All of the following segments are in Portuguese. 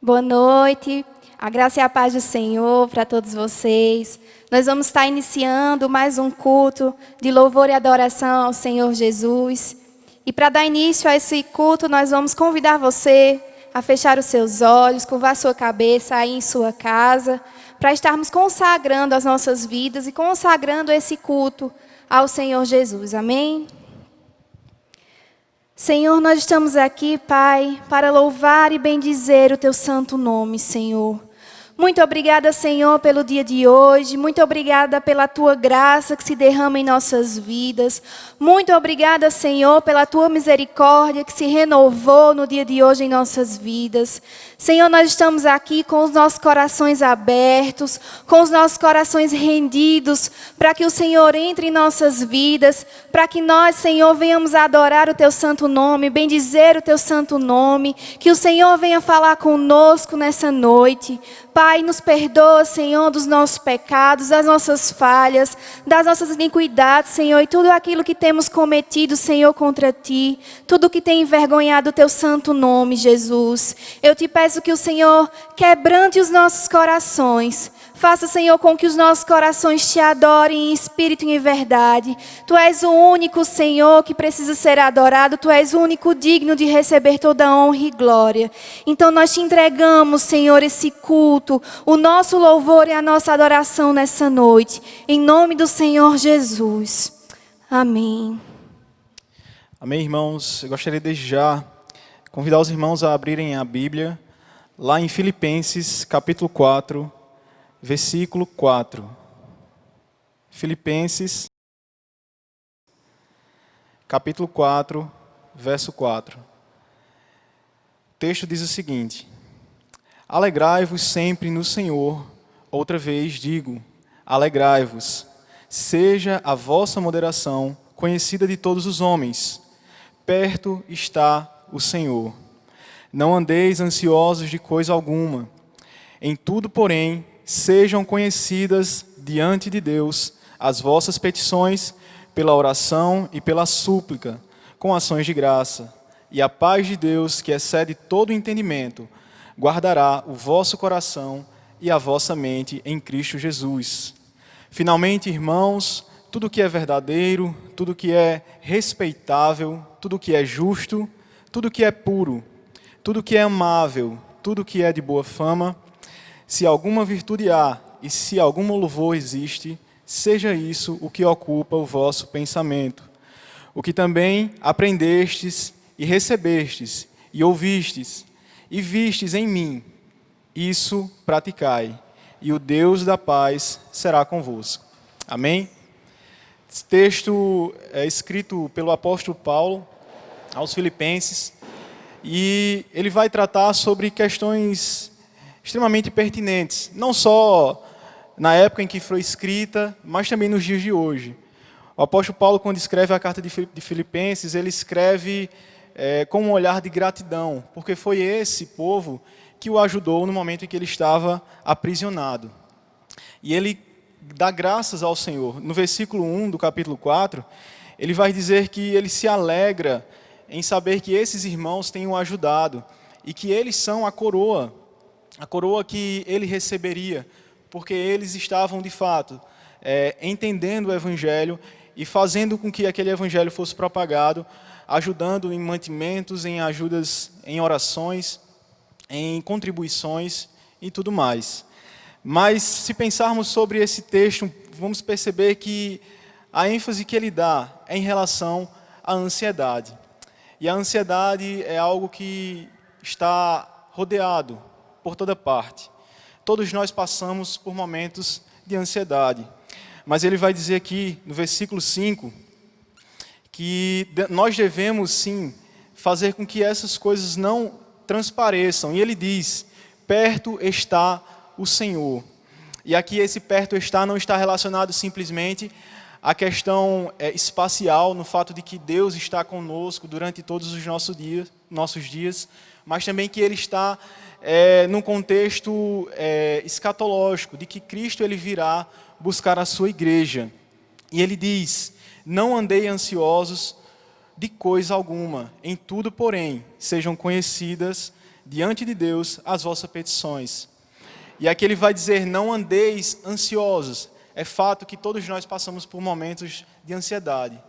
Boa noite, a graça e a paz do Senhor para todos vocês. Nós vamos estar iniciando mais um culto de louvor e adoração ao Senhor Jesus. E para dar início a esse culto, nós vamos convidar você a fechar os seus olhos, curvar a sua cabeça aí em sua casa, para estarmos consagrando as nossas vidas e consagrando esse culto ao Senhor Jesus. Amém? Senhor, nós estamos aqui, Pai, para louvar e bendizer o Teu santo nome, Senhor. Muito obrigada, Senhor, pelo dia de hoje. Muito obrigada pela Tua graça que se derrama em nossas vidas. Muito obrigada, Senhor, pela Tua misericórdia que se renovou no dia de hoje em nossas vidas. Senhor, nós estamos aqui com os nossos corações abertos, com os nossos corações rendidos, para que o Senhor entre em nossas vidas, para que nós, Senhor, venhamos adorar o Teu santo nome, bendizer o Teu santo nome, que o Senhor venha falar conosco nessa noite. Pai, nos perdoa, Senhor, dos nossos pecados, das nossas falhas, das nossas iniquidades, Senhor, e tudo aquilo que temos cometido, Senhor, contra Ti, tudo que tem envergonhado o Teu santo nome, Jesus. Eu te peço que o Senhor quebrante os nossos corações. Faça, Senhor, com que os nossos corações Te adorem em espírito e em verdade. Tu és o único, Senhor, que precisa ser adorado. Tu és o único digno de receber toda a honra e glória. Então nós Te entregamos, Senhor, esse culto, o nosso louvor e a nossa adoração nessa noite. Em nome do Senhor Jesus. Amém. Amém, irmãos. Eu gostaria desde já convidar os irmãos a abrirem a Bíblia, lá em Filipenses, capítulo 4, versículo 4. Filipenses, capítulo 4, verso 4. O texto diz o seguinte: Alegrai-vos sempre no Senhor. Outra vez digo, alegrai-vos. Seja a vossa moderação conhecida de todos os homens. Perto está o Senhor. Não andeis ansiosos de coisa alguma. Em tudo, porém, sejam conhecidas diante de Deus as vossas petições pela oração e pela súplica, com ações de graça. E a paz de Deus, que excede todo entendimento, guardará o vosso coração e a vossa mente em Cristo Jesus. Finalmente, irmãos, tudo que é verdadeiro, tudo que é respeitável, tudo que é justo, tudo que é puro, tudo que é amável, tudo que é de boa fama, se alguma virtude há e se algum louvor existe, seja isso o que ocupa o vosso pensamento. O que também aprendestes e recebestes e ouvistes e vistes em mim, isso praticai, e o Deus da paz será convosco. Amém? Esse texto é escrito pelo apóstolo Paulo aos Filipenses, e ele vai tratar sobre questões extremamente pertinentes, não só na época em que foi escrita, mas também nos dias de hoje. O apóstolo Paulo, quando escreve a carta de Filipenses, ele escreve com um olhar de gratidão, porque foi esse povo que o ajudou no momento em que ele estava aprisionado. E ele dá graças ao Senhor. No versículo 1 do capítulo 4, ele vai dizer que ele se alegra em saber que esses irmãos têm o ajudado e que eles são a coroa que ele receberia, porque eles estavam, de fato, entendendo o Evangelho e fazendo com que aquele Evangelho fosse propagado, ajudando em mantimentos, em ajudas, em orações, em contribuições e tudo mais. Mas, se pensarmos sobre esse texto, vamos perceber que a ênfase que ele dá é em relação à ansiedade. E a ansiedade é algo que está rodeado por toda parte. Todos nós passamos por momentos de ansiedade. Mas ele vai dizer aqui, no versículo 5, que nós devemos, sim, fazer com que essas coisas não transpareçam. E ele diz, perto está o Senhor. E aqui esse perto está não está relacionado simplesmente à questão espacial, no fato de que Deus está conosco durante todos os nossos dias, mas também que ele está num contexto escatológico, de que Cristo ele virá buscar a sua igreja. E ele diz, não andei ansiosos de coisa alguma, em tudo, porém, sejam conhecidas diante de Deus as vossas petições. E aqui ele vai dizer, não andeis ansiosos. É fato que todos nós passamos por momentos de ansiedade.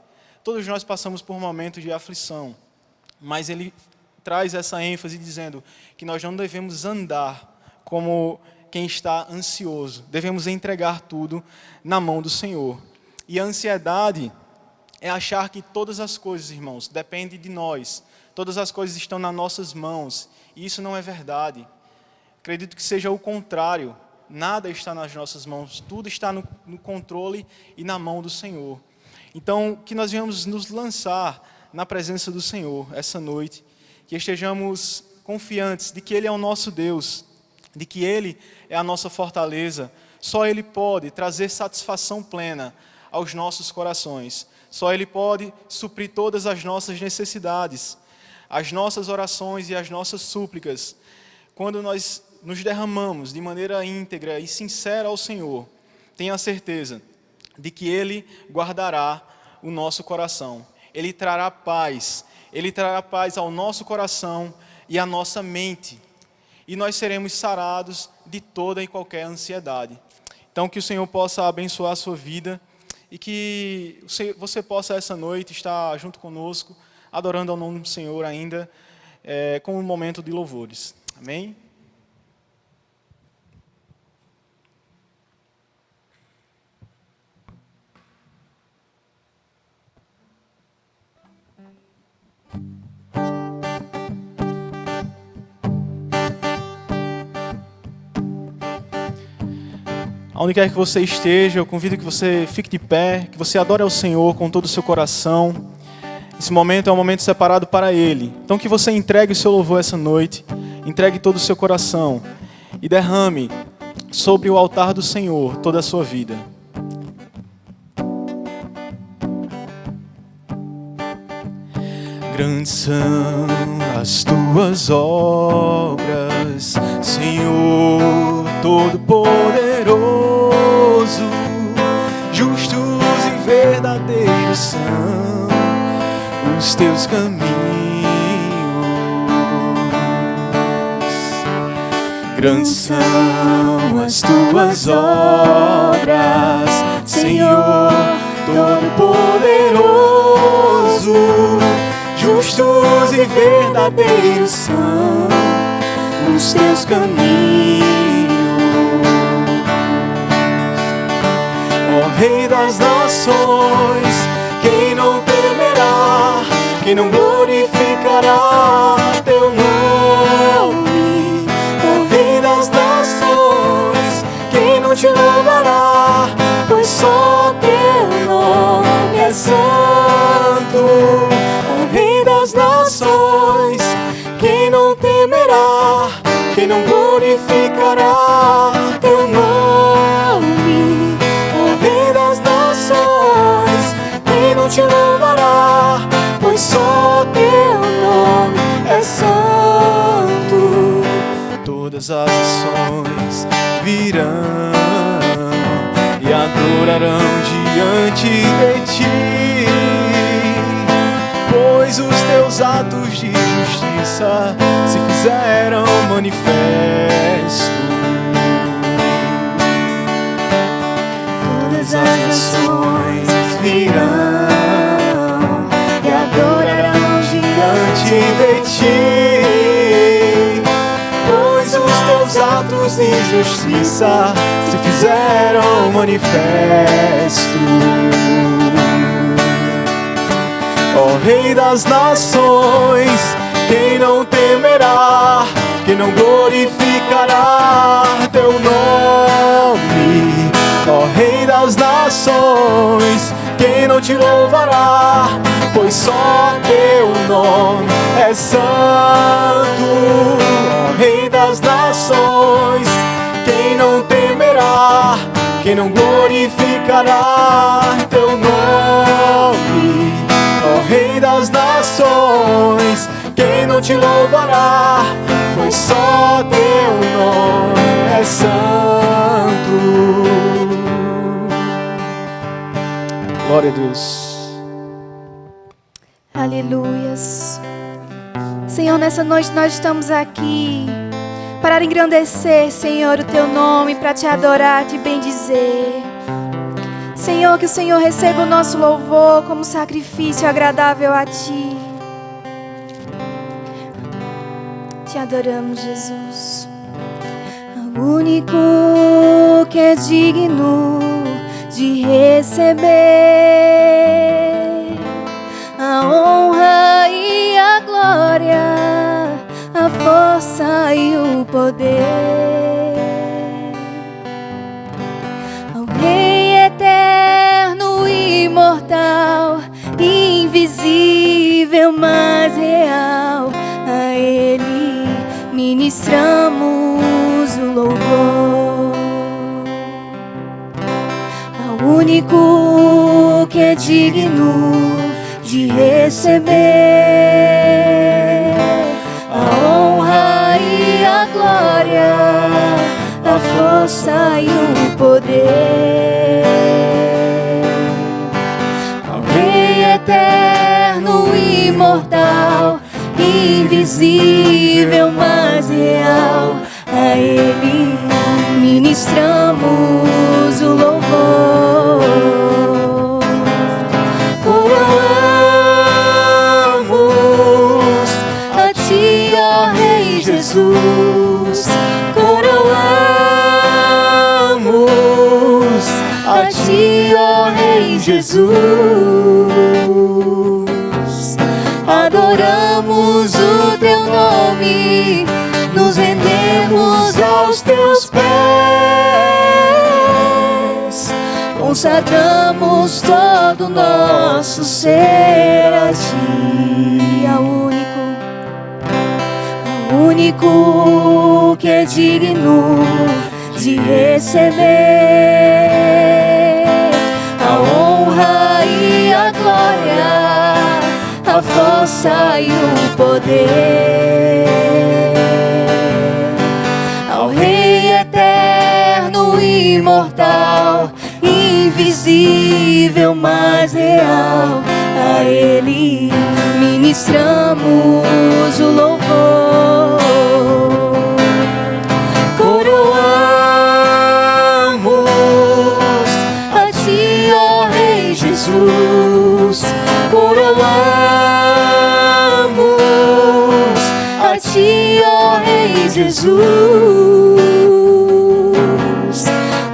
Todos nós passamos por momentos de aflição. Mas ele traz essa ênfase dizendo que nós não devemos andar como quem está ansioso. Devemos entregar tudo na mão do Senhor. E a ansiedade é achar que todas as coisas, irmãos, dependem de nós. Todas as coisas estão nas nossas mãos. E isso não é verdade. Acredito que seja o contrário. Nada está nas nossas mãos. Tudo está no controle e na mão do Senhor. Então, que nós venhamos nos lançar na presença do Senhor essa noite. Que estejamos confiantes de que Ele é o nosso Deus. De que Ele é a nossa fortaleza. Só Ele pode trazer satisfação plena aos nossos corações. Só Ele pode suprir todas as nossas necessidades. As nossas orações e as nossas súplicas. Quando nós nos derramamos de maneira íntegra e sincera ao Senhor, tenha certeza de que Ele guardará o nosso coração. Ele trará paz ao nosso coração e à nossa mente. E nós seremos sarados de toda e qualquer ansiedade. Então que o Senhor possa abençoar a sua vida e que você possa essa noite estar junto conosco, adorando ao nome do Senhor ainda, com um momento de louvores. Amém? Aonde quer que você esteja, eu convido que você fique de pé, que você adore ao Senhor com todo o seu coração. Esse momento é um momento separado para Ele. Então que você entregue o seu louvor essa noite, entregue todo o seu coração e derrame sobre o altar do Senhor toda a sua vida. Grandes são as tuas obras, Senhor Todo-Poderoso. Justos e verdadeiros são os teus caminhos. Grandes são as tuas obras, Senhor Todo-Poderoso. Justos e verdadeiros são os teus caminhos. Ó Rei das nações, quem não temerá, quem não glorificará teu nome? Ó Rei das nações, quem não te louvará, pois só teu nome é santo. Ó Rei das nações, quem não temerá, quem não glorificará teu nome? Ó Rei das nações, quem não te louvará, pois só teu nome é santo. Todas as nações virão e adorarão diante de ti, pois os teus atos de justiça se fizeram manifestos. Todas as nações virão e adorarão diante de ti, pois os teus atos de justiça se fizeram manifestos. Ó Rei das nações, quem não temerá, quem não glorificará teu nome? Ó Rei das nações, quem não te louvará, pois só teu nome é santo. Ó Rei das nações, quem não temerá, quem não glorificará teu nome? Ó Rei das nações, quem não te louvará, pois só teu nome é santo. Glória a Deus. Aleluias. Senhor, nessa noite nós estamos aqui para engrandecer, Senhor, o Teu nome, para Te adorar, Te bendizer. Senhor, que o Senhor receba o nosso louvor como sacrifício agradável a Ti. Te adoramos, Jesus. O único que é digno de receber a honra e a glória, a força e o poder, ao Rei eterno e imortal, invisível, mas real, a Ele ministramos o louvor. Ao único que é digno de receber a honra e a glória, a força e o poder, ao Rei eterno e imortal, invisível, mas real, a Ele ministramos o louvor. Coroamos a Ti, ó Rei Jesus. Coroamos a Ti, ó Rei Jesus. Adoramos o Teu nome, nos rendemos aos Teus pés, consagramos todo o nosso ser a Ti, ao único que é digno de receber a honra e a glória, a força e o poder, ao Rei eterno e imortal, invisível, mas real, a Ele ministramos o louvor. Coroamos a Ti, ó Rei Jesus. Coroamos a Ti, ó Rei Jesus.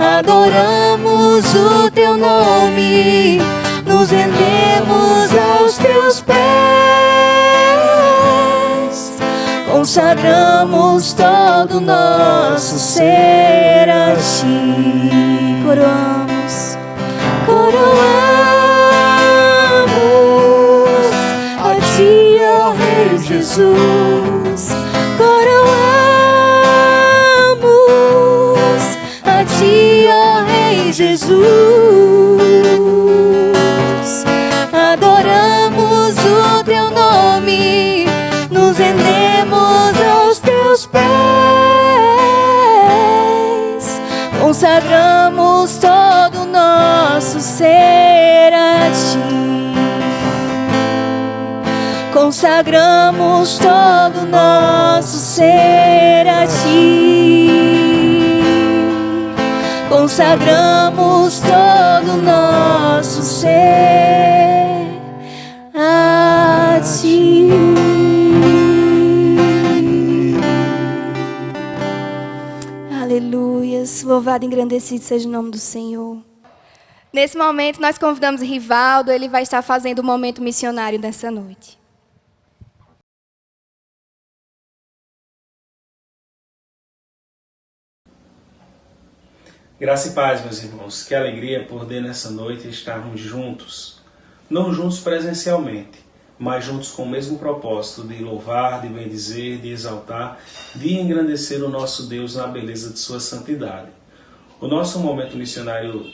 Adoramos o Teu nome, nos rendemos aos Teus pés, consagramos todo o nosso ser a Ti. Coroamos a Ti, ó Rei Jesus. Coroamos a Ti, ó Rei Jesus. Adoramos o Teu nome, nos rendemos aos Teus pés, consagramos todo o nosso ser a Ti. Consagramos todo o nosso ser a Ti. Consagramos todo o nosso ser a Ti. Aleluias, louvado e engrandecido seja o nome do Senhor. Nesse momento nós convidamos o Rivaldo, ele vai estar fazendo o momento missionário nessa noite. Graça e paz, meus irmãos. Que alegria poder nessa noite estarmos juntos. Não juntos presencialmente, mas juntos com o mesmo propósito de louvar, de bendizer, de exaltar, de engrandecer o nosso Deus na beleza de sua santidade. O nosso momento missionário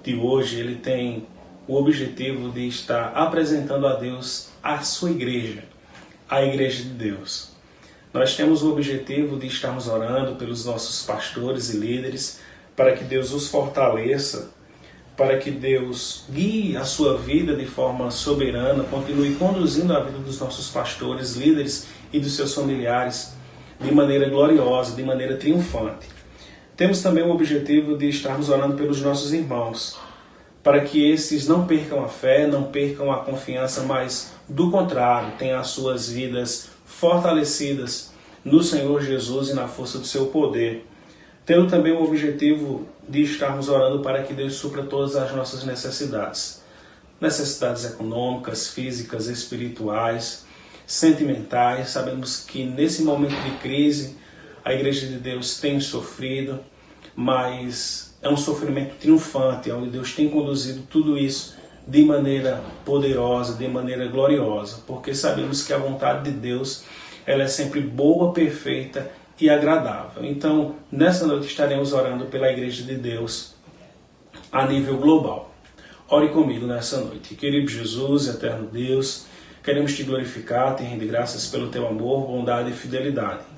de hoje, ele tem o objetivo de estar apresentando a Deus a sua igreja, a Igreja de Deus. Nós temos o objetivo de estarmos orando pelos nossos pastores e líderes, para que Deus os fortaleça para que Deus guie a sua vida de forma soberana, continue conduzindo a vida dos nossos pastores, líderes e dos seus familiares de maneira gloriosa, de maneira triunfante. Temos também o objetivo de estarmos orando pelos nossos irmãos, para que esses não percam a fé, não percam a confiança, mas, do contrário, tenham as suas vidas fortalecidas no Senhor Jesus e na força do seu poder. Tendo também o objetivo de estarmos orando para que Deus supra todas as nossas necessidades. Necessidades econômicas, físicas, espirituais, sentimentais. Sabemos que nesse momento de crise a Igreja de Deus tem sofrido, mas é um sofrimento triunfante, onde Deus tem conduzido tudo isso de maneira poderosa, de maneira gloriosa, porque sabemos que a vontade de Deus ela é sempre boa, perfeita e agradável. Então, nessa noite estaremos orando pela Igreja de Deus a nível global. Ore comigo nessa noite. Querido Jesus, eterno Deus, queremos te glorificar, te render graças pelo teu amor, bondade e fidelidade.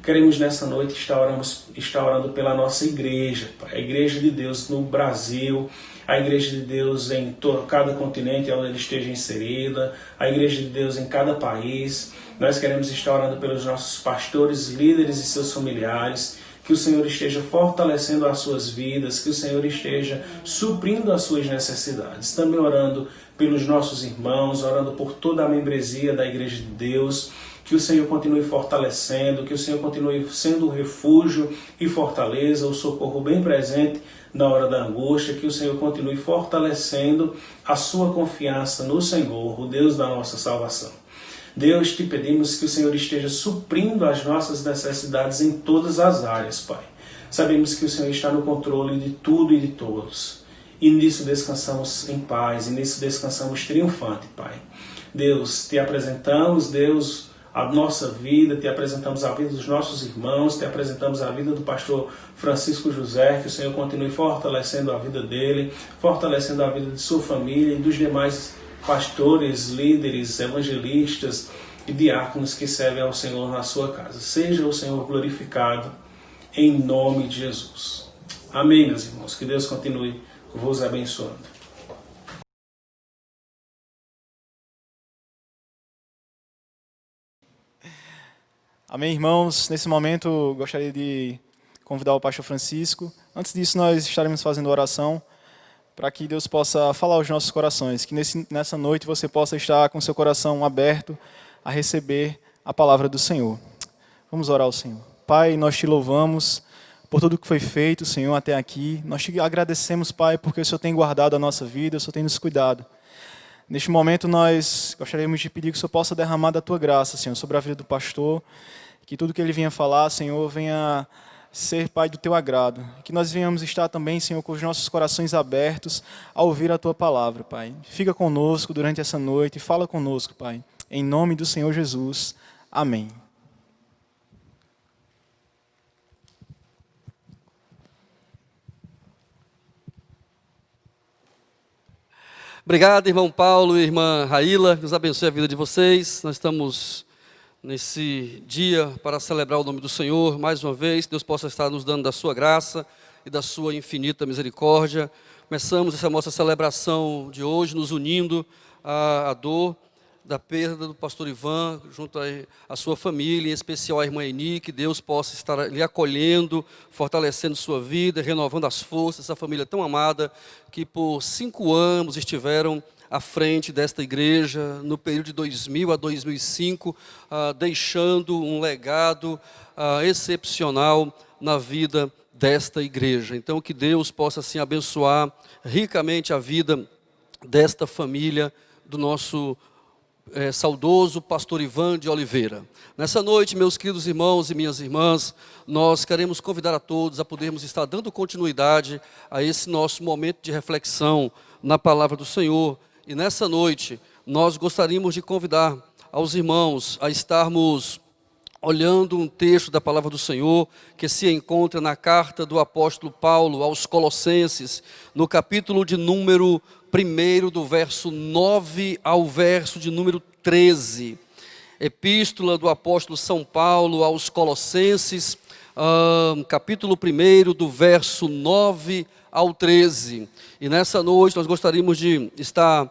Queremos nessa noite estar orando pela nossa igreja, a Igreja de Deus no Brasil, a Igreja de Deus em cada continente onde ela esteja inserida, a Igreja de Deus em cada país. Nós queremos estar orando pelos nossos pastores, líderes e seus familiares, que o Senhor esteja fortalecendo as suas vidas, que o Senhor esteja suprindo as suas necessidades. Também orando pelos nossos irmãos, orando por toda a membresia da Igreja de Deus, que o Senhor continue fortalecendo, que o Senhor continue sendo o refúgio e fortaleza, o socorro bem presente na hora da angústia, que o Senhor continue fortalecendo a sua confiança no Senhor, o Deus da nossa salvação. Deus, te pedimos que o Senhor esteja suprindo as nossas necessidades em todas as áreas, Pai. Sabemos que o Senhor está no controle de tudo e de todos. E nisso descansamos em paz, e nisso descansamos triunfante, Pai. Deus, te apresentamos, Deus, a nossa vida, te apresentamos a vida dos nossos irmãos, te apresentamos a vida do pastor Francisco José, que o Senhor continue fortalecendo a vida dele, fortalecendo a vida de sua família e dos demais pastores, líderes, evangelistas e diáconos que servem ao Senhor na sua casa. Seja o Senhor glorificado em nome de Jesus. Amém, meus irmãos. Que Deus continue vos abençoando. Amém, irmãos. Nesse momento, gostaria de convidar o pastor Francisco. Antes disso, nós estaremos fazendo oração para que Deus possa falar aos nossos corações, que nessa noite você possa estar com seu coração aberto a receber a palavra do Senhor. Vamos orar ao Senhor. Pai, nós te louvamos por tudo que foi feito, Senhor, até aqui. Nós te agradecemos, Pai, porque o Senhor tem guardado a nossa vida, o Senhor tem nos cuidado. Neste momento, nós gostaríamos de pedir que o Senhor possa derramar da tua graça, Senhor, sobre a vida do pastor, que tudo que ele venha falar, Senhor, venha ser, Pai, do teu agrado. Que nós venhamos estar também, Senhor, com os nossos corações abertos a ouvir a tua palavra, Pai. Fica conosco durante essa noite e fala conosco, Pai. Em nome do Senhor Jesus. Amém. Obrigado, irmão Paulo e irmã Raíla. Deus abençoe a vida de vocês. Nós estamos nesse dia para celebrar o nome do Senhor. Mais uma vez, Deus possa estar nos dando da sua graça e da sua infinita misericórdia. Começamos essa nossa celebração de hoje, nos unindo à dor da perda do pastor Ivan, junto à sua família, em especial à irmã Eni, que Deus possa estar lhe acolhendo, fortalecendo sua vida, renovando as forças, essa família tão amada, que por 5 anos estiveram à frente desta igreja, no período de 2000 a 2005, deixando um legado excepcional na vida desta igreja. Então, que Deus possa assim abençoar ricamente a vida desta família, do nosso saudoso pastor Ivan de Oliveira. Nessa noite, meus queridos irmãos e minhas irmãs, nós queremos convidar a todos a podermos estar dando continuidade a esse nosso momento de reflexão na palavra do Senhor. E nessa noite, nós gostaríamos de convidar aos irmãos a estarmos olhando um texto da palavra do Senhor que se encontra na carta do apóstolo Paulo aos Colossenses, no capítulo de número 1, do verso 9 ao verso de número 13. Epístola do apóstolo São Paulo aos Colossenses, capítulo 1, do verso 9 ao 13. E nessa noite nós gostaríamos de estar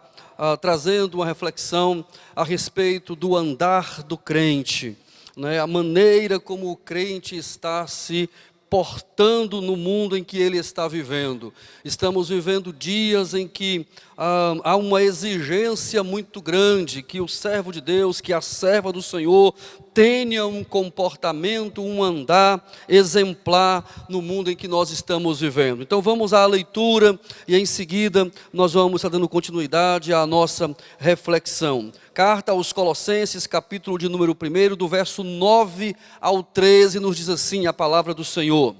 trazendo uma reflexão a respeito do andar do crente, né? A maneira como o crente está se portando no mundo em que ele está vivendo. Estamos vivendo dias em que há uma exigência muito grande que o servo de Deus, que a serva do Senhor tenha um comportamento, um andar exemplar no mundo em que nós estamos vivendo. Então vamos à leitura e em seguida nós vamos estar dando continuidade à nossa reflexão. Carta aos Colossenses, capítulo de número 1, do verso 9 ao 13, nos diz assim a palavra do Senhor.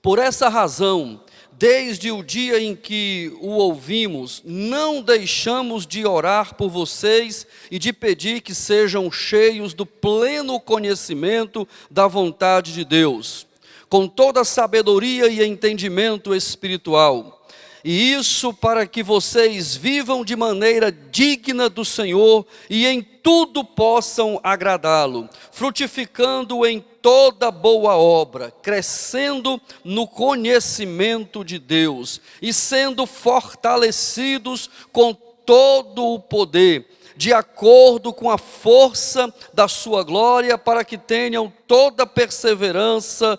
Por essa razão, desde o dia em que o ouvimos, não deixamos de orar por vocês e de pedir que sejam cheios do pleno conhecimento da vontade de Deus, com toda sabedoria e entendimento espiritual. E isso para que vocês vivam de maneira digna do Senhor e em tudo possam agradá-lo, frutificando em toda boa obra, crescendo no conhecimento de Deus e sendo fortalecidos com todo o poder, de acordo com a força da sua glória, para que tenham toda perseverança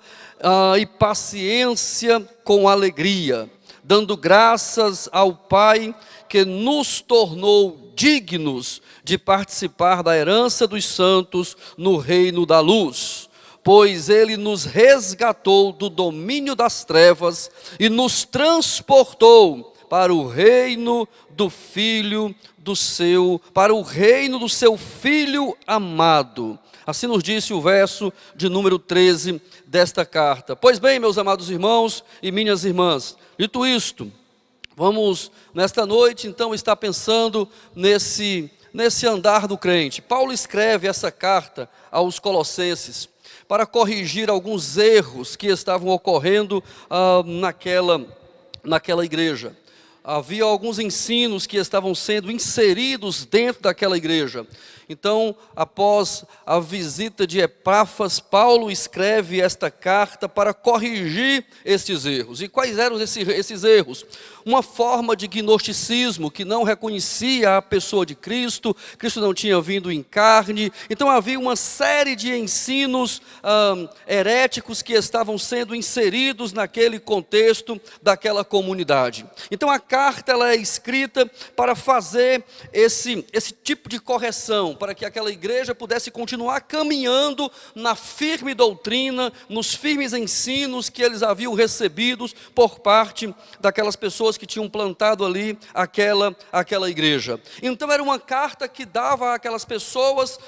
e paciência com alegria, dando graças ao Pai que nos tornou dignos de participar da herança dos santos no reino da luz. Pois Ele nos resgatou do domínio das trevas e nos transportou para o reino do Filho do seu, para o reino do seu Filho amado. Assim nos disse o verso de número 13 desta carta. Pois bem, meus amados irmãos e minhas irmãs, dito isto, vamos nesta noite então estar pensando nesse andar do crente. Paulo escreve essa carta aos Colossenses para corrigir alguns erros que estavam ocorrendo naquela igreja. Havia alguns ensinos que estavam sendo inseridos dentro daquela igreja. Então, após a visita de Epáfras, Paulo escreve esta carta para corrigir esses erros. E quais eram esses erros? Uma forma de gnosticismo que não reconhecia a pessoa de Cristo, Cristo não tinha vindo em carne. Então havia uma série de ensinos heréticos que estavam sendo inseridos naquele contexto daquela comunidade. Então a carta ela é escrita para fazer esse tipo de correção, para que aquela igreja pudesse continuar caminhando na firme doutrina, nos firmes ensinos que eles haviam recebidos por parte daquelas pessoas que tinham plantado ali aquela igreja. Então era uma carta que dava àquelas pessoas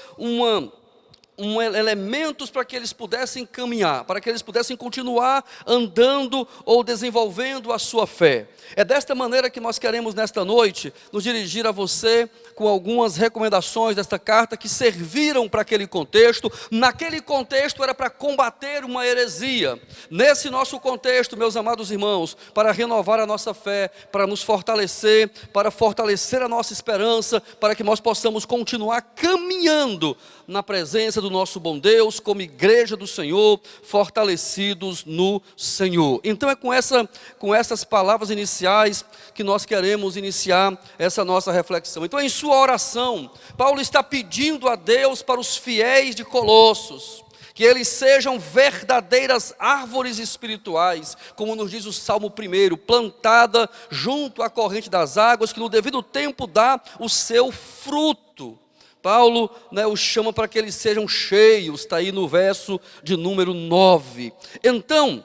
elementos para que eles pudessem caminhar, para que eles pudessem continuar andando ou desenvolvendo a sua fé. É desta maneira que nós queremos nesta noite nos dirigir a você com algumas recomendações desta carta que serviram para aquele contexto. Naquele contexto era para combater uma heresia. Nesse nosso contexto, meus amados irmãos, para renovar a nossa fé, para nos fortalecer, para fortalecer a nossa esperança, para que nós possamos continuar caminhando na presença do nosso bom Deus, como igreja do Senhor, fortalecidos no Senhor. Então é com essas palavras iniciais que nós queremos iniciar essa nossa reflexão. Então em sua oração, Paulo está pedindo a Deus para os fiéis de Colossos, que eles sejam verdadeiras árvores espirituais, como nos diz o Salmo 1, plantada junto à corrente das águas, que no devido tempo dá o seu fruto. Paulo os chama para que eles sejam cheios, está aí no verso de número 9. Então,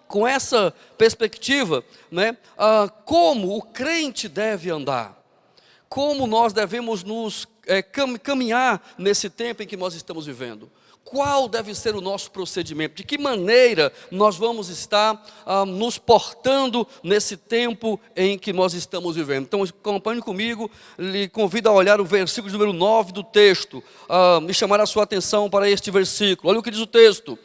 com essa perspectiva, como o crente deve andar, como nós devemos caminhar nesse tempo em que nós estamos vivendo. Qual deve ser o nosso procedimento? De que maneira nós vamos estar nos portando nesse tempo em que nós estamos vivendo? Então, acompanhe comigo, lhe convido a olhar o versículo número 9 do texto, me chamar a sua atenção para este versículo. Olha o que diz o texto.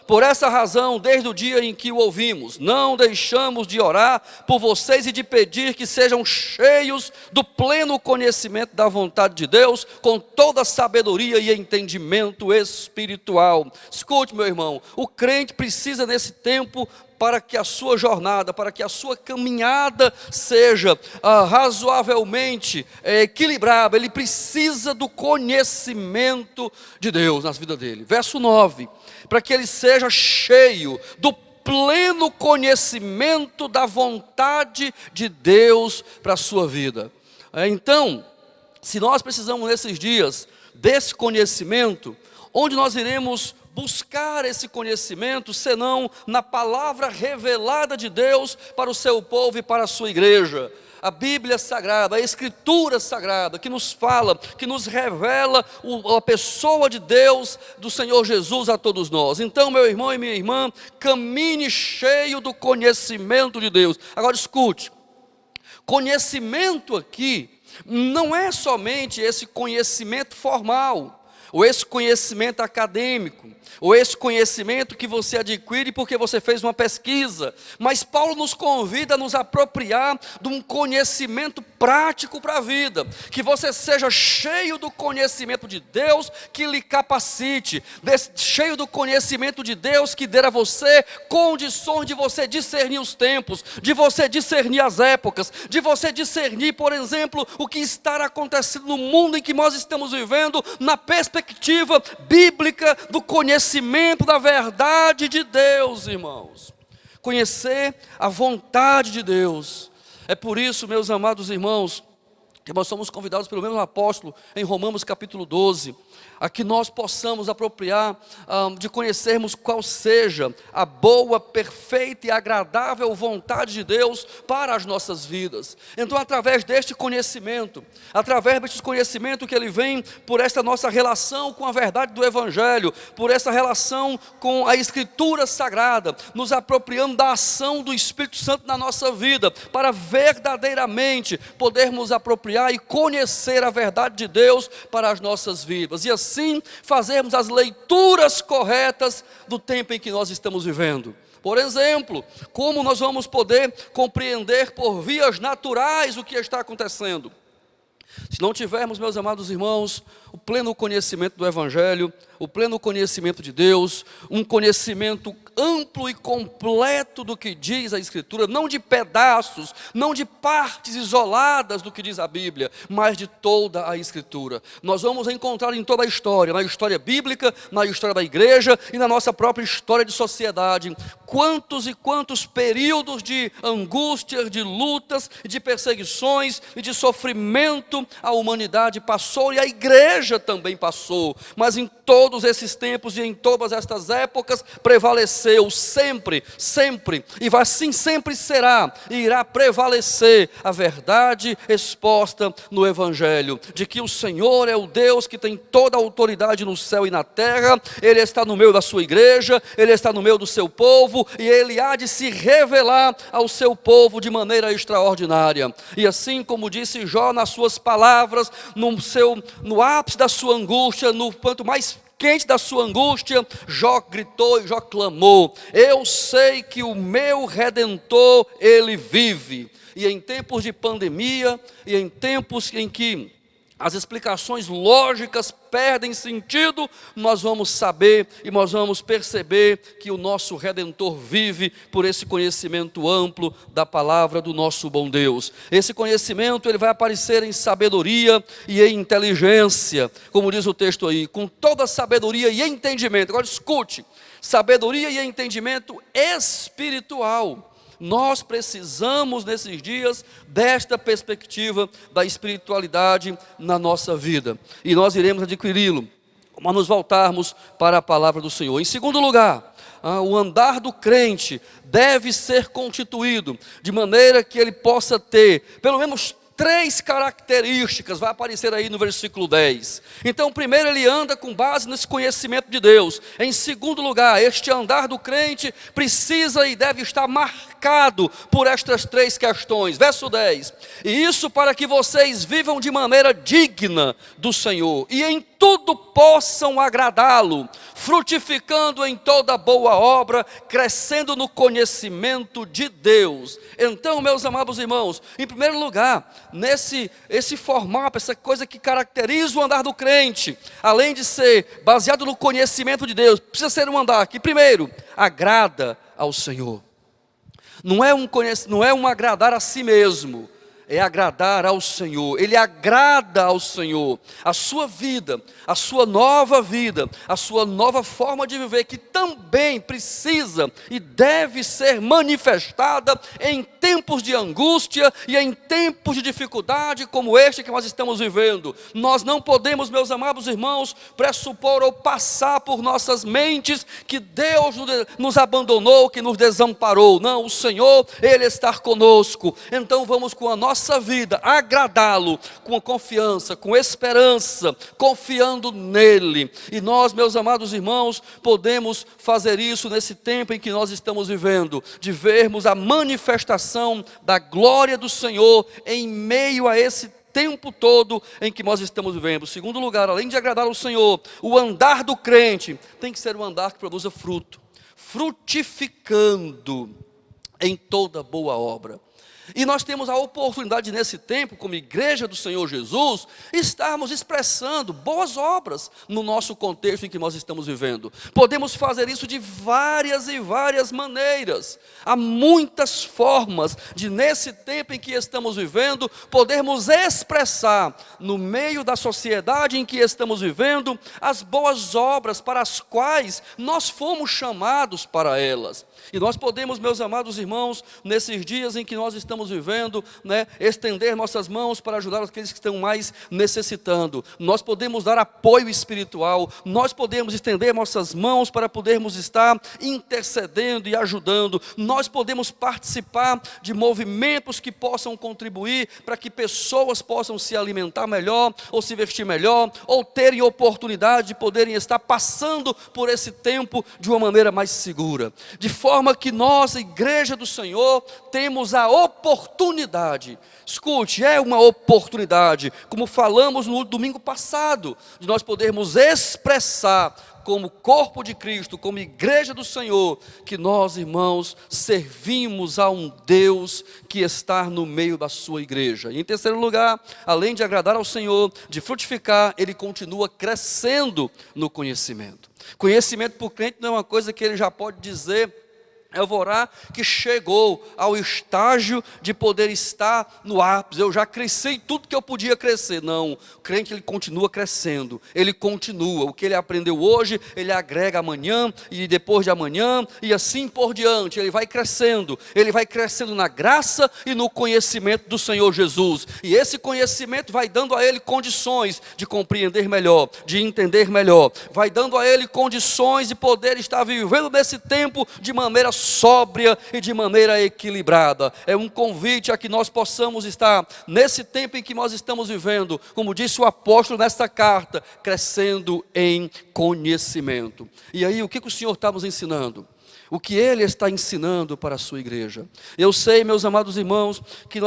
Por essa razão, desde o dia em que o ouvimos, não deixamos de orar por vocês e de pedir que sejam cheios do pleno conhecimento da vontade de Deus, com toda sabedoria e entendimento espiritual. espiritual. Escute, meu irmão, o crente precisa nesse tempo, para que a sua jornada, para que a sua caminhada seja razoavelmente equilibrada, ele precisa do conhecimento de Deus na vida dele. Verso 9, para que ele seja cheio do pleno conhecimento da vontade de Deus para a sua vida. Então, se nós precisamos nesses dias desse conhecimento, onde nós iremos buscar esse conhecimento, senão na palavra revelada de Deus para o seu povo e para a sua igreja? A Bíblia Sagrada, a Escritura Sagrada, que nos fala, que nos revela a pessoa de Deus, do Senhor Jesus a todos nós. Então, meu irmão e minha irmã, caminhe cheio do conhecimento de Deus. Agora escute, conhecimento aqui não é somente esse conhecimento formal, ou esse conhecimento acadêmico, ou esse conhecimento que você adquire porque você fez uma pesquisa, mas Paulo nos convida a nos apropriar de um conhecimento prático para a vida, que você seja cheio do conhecimento de Deus que lhe capacite, cheio do conhecimento de Deus que dê a você condições de você discernir os tempos, de você discernir as épocas, de você discernir, por exemplo, o que está acontecendo no mundo em que nós estamos vivendo, na perspectiva bíblica do conhecimento da verdade de Deus, irmãos. Conhecer a vontade de Deus. É por isso, meus amados irmãos, que nós somos convidados pelo mesmo apóstolo em Romanos capítulo 12, a que nós possamos apropriar de conhecermos qual seja a boa, perfeita e agradável vontade de Deus para as nossas vidas. Então, através deste conhecimento que ele vem por esta nossa relação com a verdade do Evangelho, por essa relação com a Escritura Sagrada, nos apropriando da ação do Espírito Santo na nossa vida, para verdadeiramente podermos apropriar e conhecer a verdade de Deus para as nossas vidas, e assim fazermos as leituras corretas do tempo em que nós estamos vivendo. Por exemplo, como nós vamos poder compreender por vias naturais o que está acontecendo? Se não tivermos, meus amados irmãos, o pleno conhecimento do Evangelho, o pleno conhecimento de Deus, um conhecimento amplo e completo do que diz a Escritura, não de pedaços, não de partes isoladas do que diz a Bíblia, mas de toda a Escritura. Nós vamos encontrar em toda a história, na história bíblica, na história da igreja e na nossa própria história de sociedade, quantos e quantos períodos de angústias, de lutas, de perseguições e de sofrimento a humanidade passou, e a igreja também passou, mas em todos esses tempos e em todas estas épocas prevaleceu sempre, e assim sempre será, e irá prevalecer a verdade exposta no Evangelho, de que o Senhor é o Deus que tem toda a autoridade no céu e na terra. Ele está no meio da sua igreja, Ele está no meio do seu povo, e Ele há de se revelar ao seu povo de maneira extraordinária. E assim como disse Jó nas suas palavras, no ápice da sua angústia, no ponto mais quente da sua angústia, Jó gritou e Jó clamou: eu sei que o meu Redentor, Ele vive. E em tempos de pandemia, e em tempos em que as explicações lógicas perdem sentido, nós vamos saber e nós vamos perceber que o nosso Redentor vive por esse conhecimento amplo da palavra do nosso bom Deus. Esse conhecimento ele vai aparecer em sabedoria e em inteligência, como diz o texto aí, com toda sabedoria e entendimento. Agora escute, sabedoria e entendimento espiritual. Nós precisamos nesses dias desta perspectiva da espiritualidade na nossa vida, e nós iremos adquiri-lo ao nos voltarmos para a palavra do Senhor. Em segundo lugar, o andar do crente deve ser constituído de maneira que ele possa ter pelo menos 3 características, vai aparecer aí no versículo 10. Então, primeiro, ele anda com base nesse conhecimento de Deus. Em segundo lugar, este andar do crente precisa e deve estar marcado marcado por estas 3 questões. Verso 10: e isso para que vocês vivam de maneira digna do Senhor, e em tudo possam agradá-lo, frutificando em toda boa obra, crescendo no conhecimento de Deus. Então, meus amados irmãos, em primeiro lugar, esse formato, essa coisa que caracteriza o andar do crente, além de ser baseado no conhecimento de Deus, precisa ser um andar que, primeiro, agrada ao Senhor. Não é um agradar a si mesmo, é agradar ao Senhor. Ele agrada ao Senhor. A sua vida, a sua nova vida, a sua nova forma de viver, que também precisa e deve ser manifestada em tempos de angústia e em tempos de dificuldade como este que nós estamos vivendo. Nós não podemos, meus amados irmãos, pressupor ou passar por nossas mentes que Deus nos abandonou, que nos desamparou. Não, o Senhor, Ele está conosco. Então vamos com a nossa vida agradá-lo com confiança, com esperança, confiando nele. E nós, meus amados irmãos, podemos fazer isso nesse tempo em que nós estamos vivendo, de vermos a manifestação da glória do Senhor em meio a esse tempo todo em que nós estamos vivendo. Segundo lugar, além de agradar ao Senhor, o andar do crente tem que ser um andar que produza fruto, frutificando em toda boa obra. E nós temos a oportunidade nesse tempo, como igreja do Senhor Jesus, estarmos expressando boas obras no nosso contexto em que nós estamos vivendo. Podemos fazer isso de várias e várias maneiras. Há muitas formas de, nesse tempo em que estamos vivendo, podermos expressar no meio da sociedade em que estamos vivendo as boas obras para as quais nós fomos chamados para elas. E nós podemos, meus amados irmãos, nesses dias em que nós estamos vivendo, estender nossas mãos para ajudar aqueles que estão mais necessitando. Nós podemos dar apoio espiritual, nós podemos estender nossas mãos para podermos estar intercedendo e ajudando. Nós podemos participar de movimentos que possam contribuir para que pessoas possam se alimentar melhor, ou se vestir melhor, ou terem oportunidade de poderem estar passando por esse tempo de uma maneira mais segura. De forma que nós, igreja do Senhor, temos a oportunidade, escute, é uma oportunidade, como falamos no domingo passado, de nós podermos expressar como corpo de Cristo, como igreja do Senhor, que nós, irmãos, servimos a um Deus que está no meio da sua igreja. E em terceiro lugar, além de agradar ao Senhor, de frutificar, ele continua crescendo no conhecimento. Conhecimento para o crente não é uma coisa que ele já pode dizer: eu vou orar que chegou ao estágio de poder estar no ápice, eu já cresci tudo que eu podia crescer. Não, o crente, ele continua crescendo, ele continua, o que ele aprendeu hoje, ele agrega amanhã, e depois de amanhã, e assim por diante, ele vai crescendo na graça e no conhecimento do Senhor Jesus, e esse conhecimento vai dando a ele condições de compreender melhor, de entender melhor, vai dando a ele condições de poder estar vivendo nesse tempo de maneira sóbria e de maneira equilibrada. É um convite a que nós possamos estar nesse tempo em que nós estamos vivendo, como disse o apóstolo nesta carta, crescendo em conhecimento. E aí, o que o Senhor está nos ensinando? O que Ele está ensinando para a sua igreja? Eu sei, meus amados irmãos, que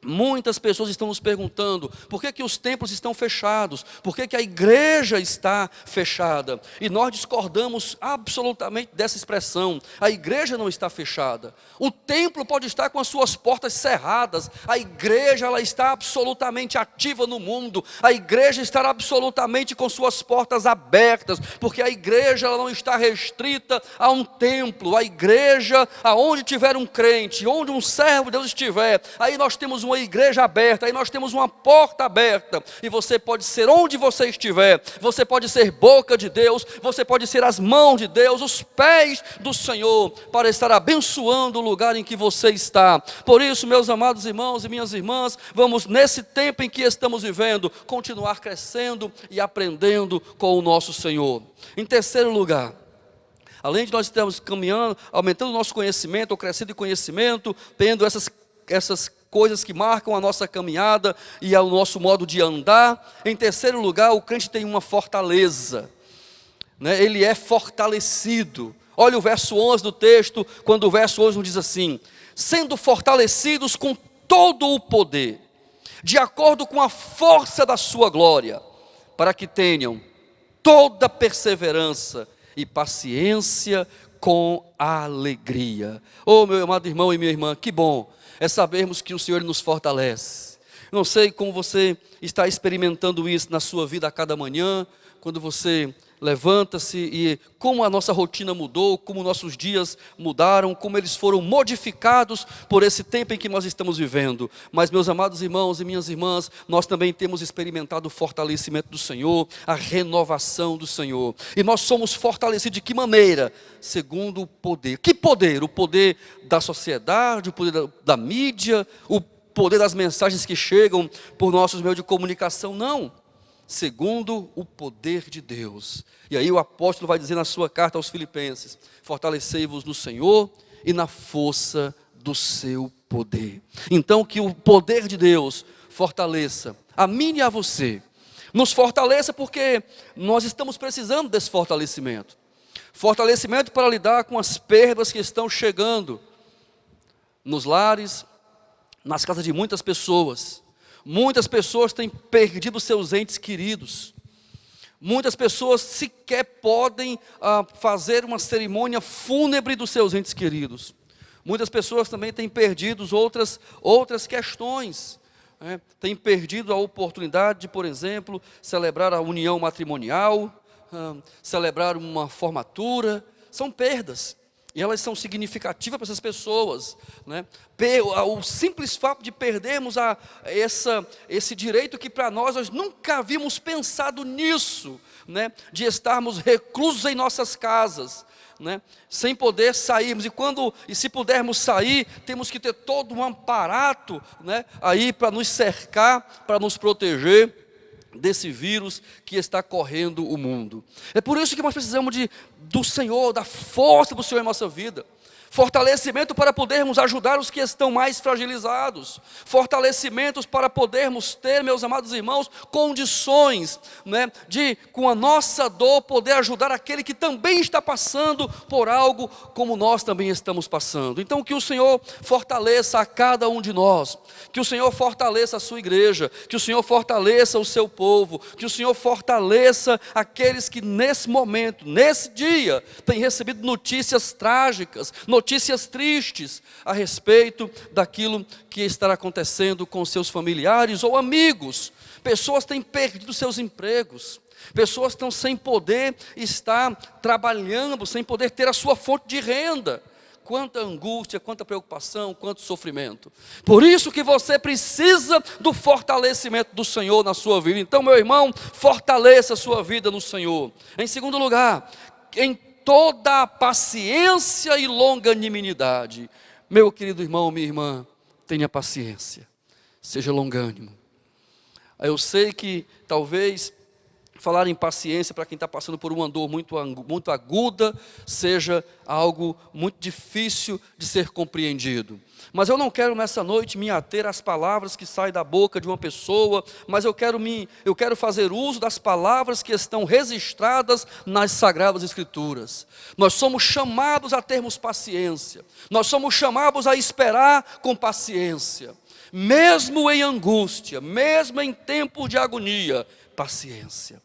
muitas pessoas estão nos perguntando por que os templos estão fechados, por que a igreja está fechada, e nós discordamos absolutamente dessa expressão. A igreja não está fechada, o templo pode estar com as suas portas cerradas, a igreja, ela está absolutamente ativa no mundo, a igreja está absolutamente com suas portas abertas, porque a igreja, ela não está restrita a um templo. A igreja, aonde tiver um crente, onde um servo de Deus estiver, aí nós temos uma igreja aberta, aí nós temos uma porta aberta, e você pode ser onde você estiver, você pode ser boca de Deus, você pode ser as mãos de Deus, os pés do Senhor, para estar abençoando o lugar em que você está. Por isso, meus amados irmãos e minhas irmãs, vamos, nesse tempo em que estamos vivendo, continuar crescendo e aprendendo com o nosso Senhor. Em terceiro lugar, além de nós estarmos caminhando, aumentando o nosso conhecimento, ou crescendo em conhecimento, tendo essas coisas que marcam a nossa caminhada e o nosso modo de andar. Em terceiro lugar, o crente tem uma fortaleza, ele é fortalecido Olha o verso 11 do texto, quando o verso 11 nos diz assim: sendo fortalecidos com todo o poder, de acordo com a força da sua glória, para que tenham toda perseverança e paciência com alegria. Oh, meu amado irmão e minha irmã, que bom é sabermos que o Senhor nos fortalece. Não sei como você está experimentando isso na sua vida a cada manhã, quando você levanta-se, e como a nossa rotina mudou, como nossos dias mudaram, como eles foram modificados por esse tempo em que nós estamos vivendo. Mas, meus amados irmãos e minhas irmãs, nós também temos experimentado o fortalecimento do Senhor, a renovação do Senhor. E nós somos fortalecidos de que maneira? Segundo o poder. Que poder? O poder da sociedade, o poder da mídia, o poder das mensagens que chegam por nossos meios de comunicação? Não. Segundo o poder de Deus. E aí o apóstolo vai dizer na sua carta aos Filipenses: fortalecei-vos no Senhor e na força do seu poder. Então que o poder de Deus fortaleça a mim e a você. Nos fortaleça porque nós estamos precisando desse fortalecimento. Fortalecimento para lidar com as perdas que estão chegando nos lares, nas casas de muitas pessoas. Muitas pessoas têm perdido seus entes queridos. Muitas pessoas sequer podem fazer uma cerimônia fúnebre dos seus entes queridos. Muitas pessoas também têm perdido outras questões. Têm perdido a oportunidade de, por exemplo, celebrar a união matrimonial, celebrar uma formatura. São perdas. E elas são significativas para essas pessoas, né? O simples fato de perdermos esse direito que para nós nunca havíamos pensado nisso, né? De estarmos reclusos em nossas casas, né? Sem poder sairmos, e se pudermos sair, temos que ter todo um aparato, né? Aí para nos cercar, para nos proteger desse vírus que está correndo o mundo. É por isso que nós precisamos do Senhor, da força do Senhor em nossa vida. Fortalecimento para podermos ajudar os que estão mais fragilizados. Fortalecimentos para podermos ter, meus amados irmãos, condições, né, de, com a nossa dor, poder ajudar aquele que também está passando por algo como nós também estamos passando. Então que o Senhor fortaleça a cada um de nós. Que o Senhor fortaleça a sua igreja. Que o Senhor fortaleça o seu povo. Que o Senhor fortaleça aqueles que nesse momento, nesse dia, têm recebido notícias trágicas, notícias tristes a respeito daquilo que estará acontecendo com seus familiares ou amigos. Pessoas têm perdido seus empregos, pessoas estão sem poder estar trabalhando, sem poder ter a sua fonte de renda. Quanta angústia, quanta preocupação, quanto sofrimento. Por isso que você precisa do fortalecimento do Senhor na sua vida. Então, meu irmão, fortaleça a sua vida no Senhor. Em segundo lugar, em toda a paciência e longanimidade. Meu querido irmão, minha irmã, tenha paciência, seja longânimo. Eu sei que talvez falar em paciência para quem está passando por uma dor muito aguda seja algo muito difícil de ser compreendido. Mas eu não quero nessa noite me ater às palavras que saem da boca de uma pessoa, mas eu quero fazer uso das palavras que estão registradas nas Sagradas Escrituras. Nós somos chamados a termos paciência, nós somos chamados a esperar com paciência, mesmo em angústia, mesmo em tempo de agonia, paciência.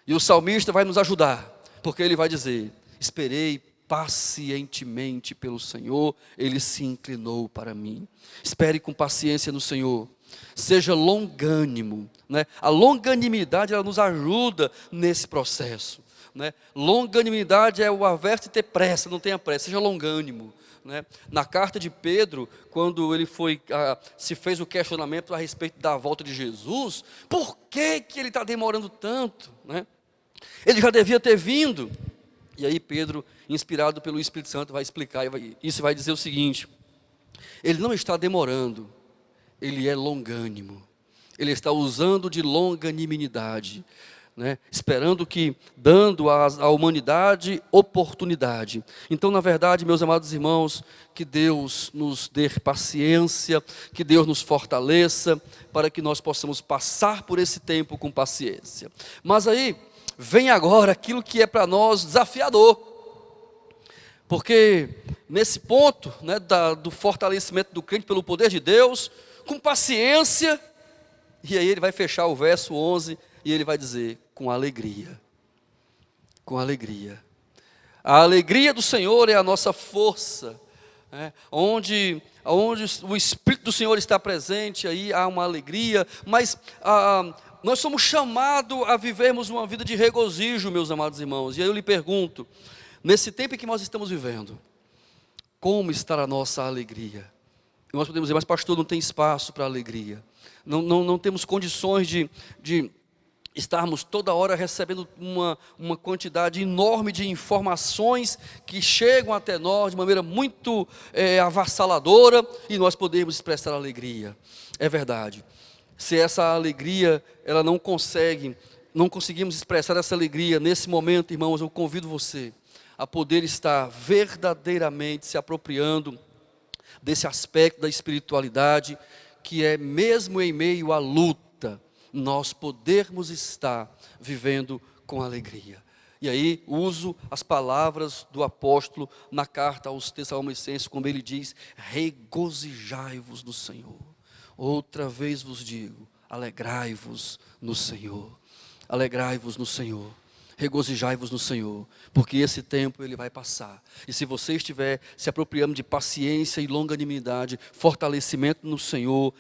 E o salmista vai nos ajudar, porque ele vai dizer: esperei pacientemente pelo Senhor, Ele se inclinou para mim. Espere com paciência no Senhor, seja longânimo, né? A longanimidade, ela nos ajuda nesse processo, né? Longanimidade é o averso de ter pressa, não tenha pressa, seja longânimo, né? Na carta de Pedro, quando ele se fez o questionamento a respeito da volta de Jesus, por que ele está demorando tanto, né? Ele já devia ter vindo. E aí Pedro, inspirado pelo Espírito Santo, vai explicar, isso vai dizer o seguinte: ele não está demorando, ele é longânimo, ele está usando de longanimidade, né? Esperando dando à humanidade oportunidade. Então, na verdade, meus amados irmãos, que Deus nos dê paciência, que Deus nos fortaleça, para que nós possamos passar por esse tempo com paciência. Mas aí, vem agora aquilo que é para nós desafiador. Porque nesse ponto, né, do fortalecimento do crente pelo poder de Deus, com paciência, e aí ele vai fechar o verso 11 e ele vai dizer, com alegria. Com alegria. A alegria do Senhor é a nossa força. Onde o Espírito do Senhor está presente, aí há uma alegria, mas nós somos chamados a vivermos uma vida de regozijo, meus amados irmãos. E aí eu lhe pergunto, nesse tempo em que nós estamos vivendo, como está a nossa alegria? E nós podemos dizer, mas pastor, não tem espaço para alegria, não temos condições de estarmos toda hora recebendo uma quantidade enorme de informações que chegam até nós de maneira muito avassaladora, e nós podemos expressar alegria. É verdade. Se essa alegria, ela não conseguimos expressar essa alegria nesse momento, irmãos, eu convido você a poder estar verdadeiramente se apropriando desse aspecto da espiritualidade, que é mesmo em meio à luta, nós podermos estar vivendo com alegria. E aí uso as palavras do apóstolo na carta aos Tessalonicenses, como ele diz, regozijai-vos no Senhor. Outra vez vos digo, alegrai-vos no Senhor. Alegrai-vos no Senhor. Regozijai-vos no Senhor, porque esse tempo ele vai passar. E se você estiver se apropriando de paciência e longanimidade, fortalecimento no Senhor,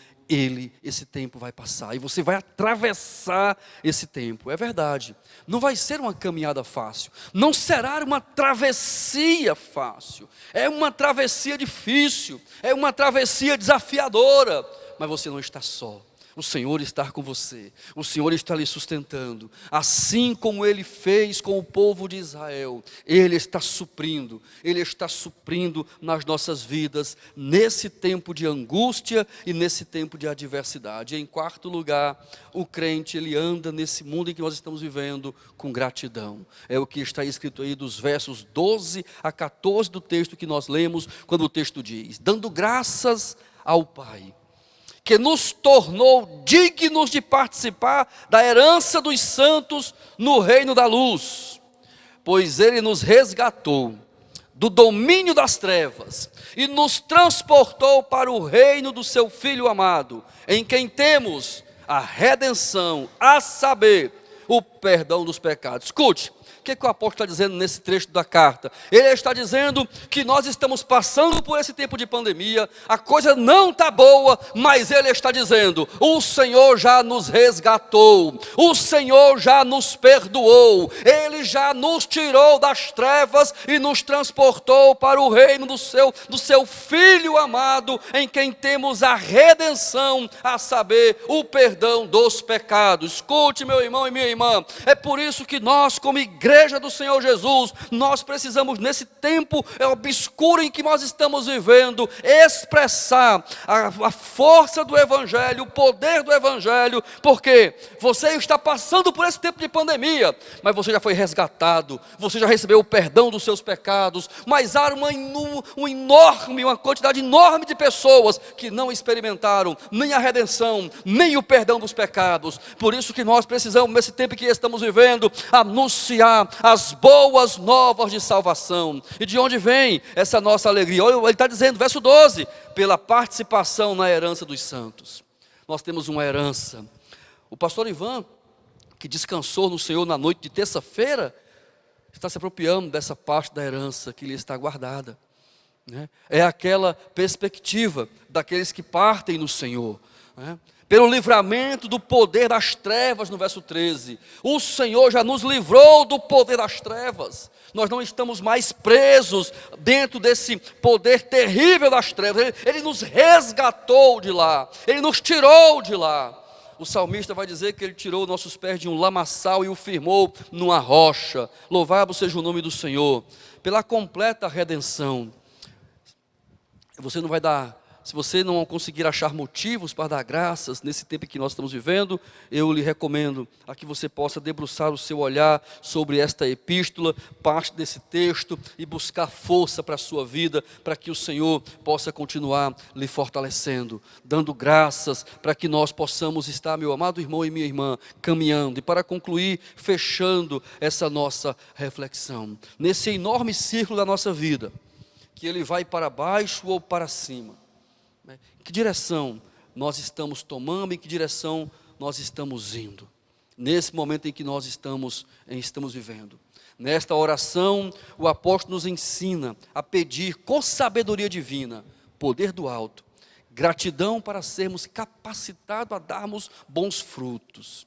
esse tempo vai passar, e você vai atravessar esse tempo. É verdade, não vai ser uma caminhada fácil, não será uma travessia fácil, é uma travessia difícil, é uma travessia desafiadora, mas você não está só. O Senhor está com você, o Senhor está lhe sustentando, assim como Ele fez com o povo de Israel, Ele está suprindo nas nossas vidas, nesse tempo de angústia e nesse tempo de adversidade. E em quarto lugar, o crente, ele anda nesse mundo em que nós estamos vivendo com gratidão. É o que está escrito aí dos versos 12 a 14 do texto que nós lemos, quando o texto diz, dando graças ao Pai, que nos tornou dignos de participar da herança dos santos no reino da luz, pois Ele nos resgatou do domínio das trevas e nos transportou para o reino do seu Filho amado, em quem temos a redenção, a saber, o perdão dos pecados. Escute, o que o apóstolo está dizendo nesse trecho da carta? Ele está dizendo que nós estamos passando por esse tempo de pandemia, a coisa não está boa, mas ele está dizendo, o Senhor já nos resgatou, o Senhor já nos perdoou, Ele já nos tirou das trevas e nos transportou para o reino do seu Filho amado, em quem temos a redenção, a saber, o perdão dos pecados. Escute, meu irmão e minha irmã, é por isso que nós, como igreja do Senhor Jesus, nós precisamos nesse tempo obscuro em que nós estamos vivendo, expressar a força do Evangelho, o poder do Evangelho, porque você está passando por esse tempo de pandemia, mas você já foi resgatado, você já recebeu o perdão dos seus pecados, mas há uma quantidade enorme de pessoas que não experimentaram nem a redenção, nem o perdão dos pecados. Por isso que nós precisamos, nesse tempo que estamos vivendo, anunciar as boas novas de salvação. E de onde vem essa nossa alegria? Olha, ele está dizendo, verso 12, pela participação na herança dos santos. Nós temos uma herança. O pastor Ivan, que descansou no Senhor na noite de terça-feira, está se apropriando dessa parte da herança que lhe está guardada. É aquela perspectiva daqueles que partem no Senhor, pelo livramento do poder das trevas, no verso 13. O Senhor já nos livrou do poder das trevas. Nós não estamos mais presos dentro desse poder terrível das trevas. Ele nos resgatou de lá, Ele nos tirou de lá. O salmista vai dizer que Ele tirou nossos pés de um lamaçal e o firmou numa rocha. Louvado seja o nome do Senhor, pela completa redenção. Você não vai dar Se você não conseguir achar motivos para dar graças nesse tempo que nós estamos vivendo, eu lhe recomendo a que você possa debruçar o seu olhar sobre esta epístola, parte desse texto, e buscar força para a sua vida, para que o Senhor possa continuar lhe fortalecendo, dando graças para que nós possamos estar, meu amado irmão e minha irmã, caminhando. E para concluir, fechando essa nossa reflexão, nesse enorme círculo da nossa vida, que ele vai para baixo ou para cima. Em que direção nós estamos tomando, em que direção nós estamos indo, nesse momento em que nós estamos vivendo. Nesta oração, o apóstolo nos ensina a pedir com sabedoria divina, poder do alto, gratidão para sermos capacitados a darmos bons frutos.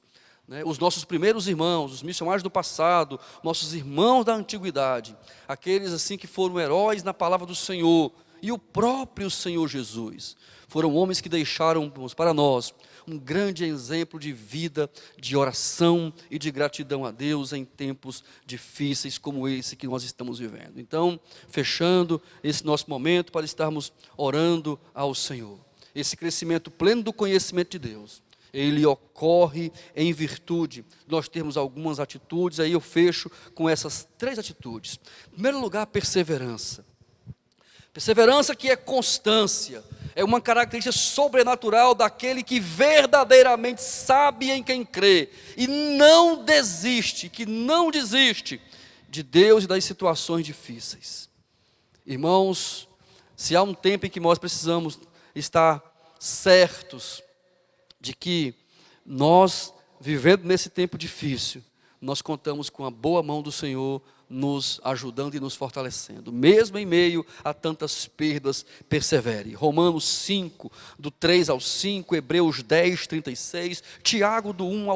Os nossos primeiros irmãos, os missionários do passado, nossos irmãos da antiguidade, aqueles assim que foram heróis na palavra do Senhor, e o próprio Senhor Jesus, foram homens que deixaram para nós um grande exemplo de vida, de oração e de gratidão a Deus em tempos difíceis como esse que nós estamos vivendo. Então, fechando esse nosso momento para estarmos orando ao Senhor. Esse crescimento pleno do conhecimento de Deus, ele ocorre em virtude de nós termos algumas atitudes. Aí eu fecho com essas 3 atitudes. Em primeiro lugar, perseverança. Perseverança que é constância, é uma característica sobrenatural daquele que verdadeiramente sabe em quem crê e não desiste, que não desiste de Deus e das situações difíceis. Irmãos, se há um tempo em que nós precisamos estar certos de que nós, vivendo nesse tempo difícil, nós contamos com a boa mão do Senhor nos ajudando e nos fortalecendo, mesmo em meio a tantas perdas. Persevere. Romanos 5, do 3 ao 5, Hebreus 10, 36, Tiago do 1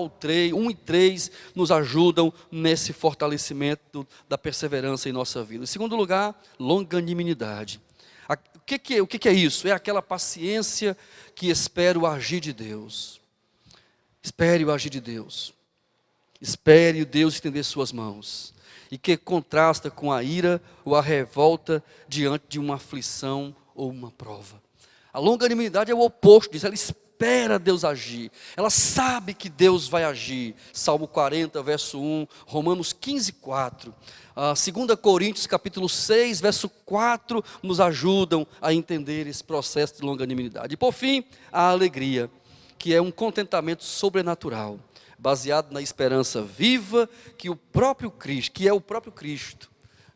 e 3, nos ajudam nesse fortalecimento da perseverança em nossa vida. Em segundo lugar, longanimidade. O que é isso? É aquela paciência que espera o agir de Deus. Espere o agir de Deus. Espere o Deus estender suas mãos. E que contrasta com a ira ou a revolta diante de uma aflição ou uma prova. A longanimidade é o oposto disso, ela espera Deus agir, ela sabe que Deus vai agir. Salmo 40, verso 1, Romanos 15, 4, 2 Coríntios capítulo 6, verso 4, nos ajudam a entender esse processo de longanimidade. E por fim, a alegria, que é um contentamento sobrenatural, baseado na esperança viva que é o próprio Cristo,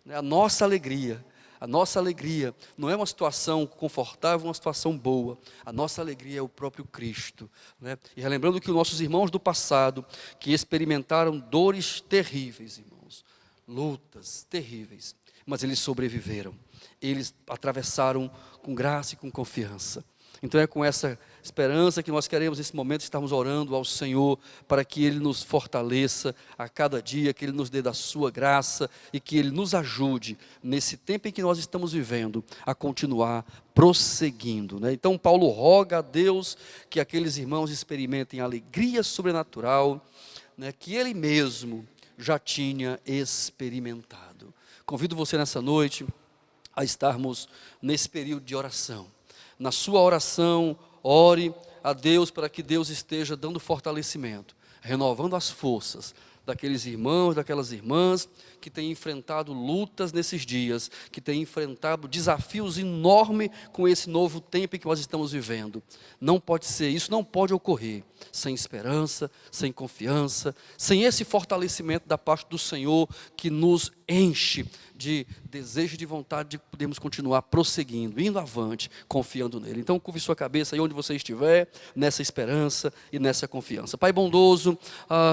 a nossa alegria não é uma situação confortável, uma situação boa, a nossa alegria é o próprio Cristo, E relembrando que os nossos irmãos do passado, que experimentaram dores terríveis, irmãos, lutas terríveis, mas eles sobreviveram, eles atravessaram com graça e com confiança. Então é com essa esperança que nós queremos nesse momento estarmos orando ao Senhor para que Ele nos fortaleça a cada dia, que Ele nos dê da sua graça e que Ele nos ajude nesse tempo em que nós estamos vivendo a continuar prosseguindo. Então Paulo roga a Deus que aqueles irmãos experimentem alegria sobrenatural, que Ele mesmo já tinha experimentado. Convido você nessa noite a estarmos nesse período de oração. Na sua oração, ore a Deus para que Deus esteja dando fortalecimento, renovando as forças daqueles irmãos, daquelas irmãs que têm enfrentado lutas nesses dias, que têm enfrentado desafios enormes com esse novo tempo em que nós estamos vivendo. Não pode ser, isso não pode ocorrer sem esperança, sem confiança, sem esse fortalecimento da parte do Senhor que nos enche de desejo, de vontade de podermos continuar prosseguindo, indo avante, confiando nele. Então curve sua cabeça aí onde você estiver, nessa esperança e nessa confiança. Pai bondoso,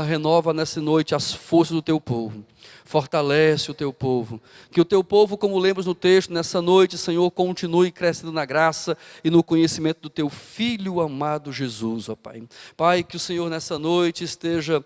renova nessa noite as forças do teu povo, fortalece o teu povo, que o teu povo, como lemos no texto, nessa noite, Senhor, continue crescendo na graça e no conhecimento do teu Filho amado Jesus, ó Pai. Pai, que o Senhor nessa noite esteja